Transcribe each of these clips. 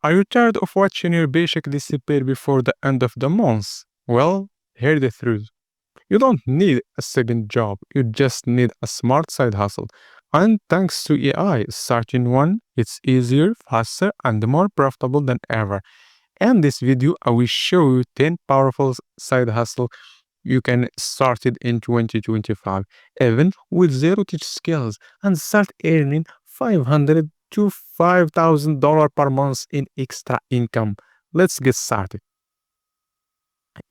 Are you tired of watching your paycheck disappear before the end of the month? Well, hear the truth. You don't need a second job, you just need a smart side hustle. And thanks to AI, starting one, it's easier, faster, and more profitable than ever. In this video, I will show you 10 powerful side hustle you can start it in 2025, even with zero teach skills, and start earning 500 to $5,000 per month in extra income. Let's get started.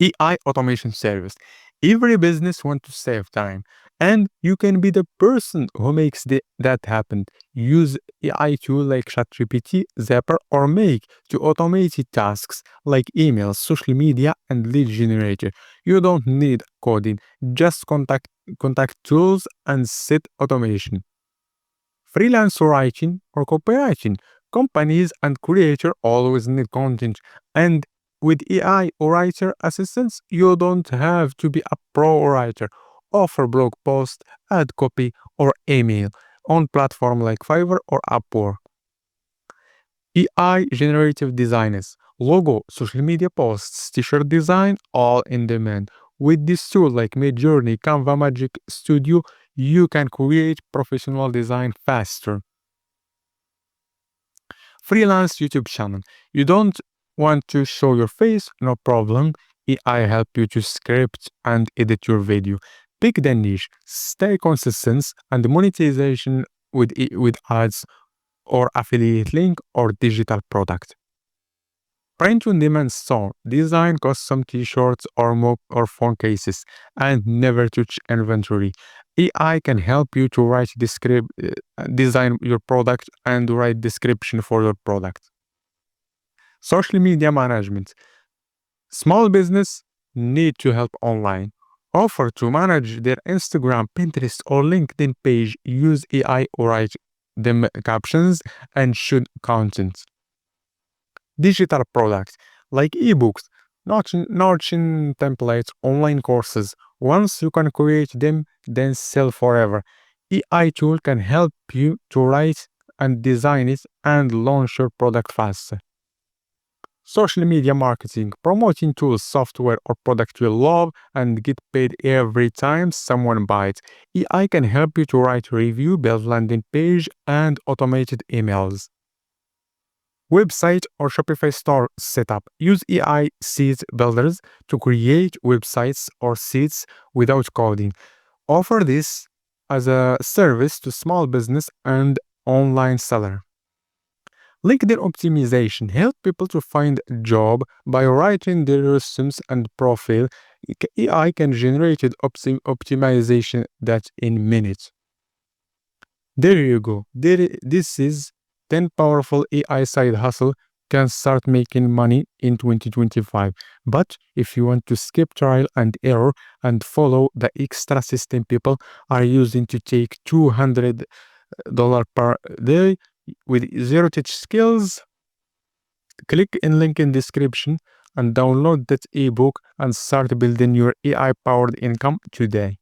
AI automation service. Every business wants to save time, and you can be the person who makes that happen. Use AI tools like ChatGPT, Zapper, or Make to automate tasks like emails, social media, and lead generator. You don't need coding; just contact tools and set automation. Freelance writing or copywriting. Companies and creators always need content, and with AI or writer assistance, you don't have to be a pro writer. Offer blog post, add copy, or email on platform like Fiverr or Upwork. AI generative designers, logo, social media posts, t-shirt design, all in demand. With this tool like Midjourney, Canva Magic Studio, you can create professional design faster. Freelance YouTube channel. You don't want to show your face? No problem. AI help you to script and edit your video. Pick the niche, stay consistent, and monetization with ads or affiliate link or digital product. Print on demand store, design custom t-shirts or mug or phone cases, and never touch inventory. AI can help you to design your product and write description for your product. Social media management. Small business need to help online. Offer to manage their Instagram, Pinterest, or LinkedIn page. Use AI or write them captions and shoot content. Digital products like ebooks, notching templates, online courses. Once you can create them, then sell forever. AI tool can help you to write and design it and launch your product faster. Social media marketing, promoting tools, software, or product you love and get paid every time someone buys. AI can help you to write a review, build landing page, and automated emails. Website or Shopify store setup. Use AI seed builders to create websites or seeds without coding. Offer this as a service to small business and online seller. LinkedIn optimization help people to find a job by writing their resumes and profile. AI can generate optimization that in minutes. There you go. This is 10 powerful AI side hustle can start making money in 2025. But if you want to skip trial and error and follow the extra system people are using to take $200 per day with zero touch skills, click in link in description and download that ebook and start building your AI powered income today.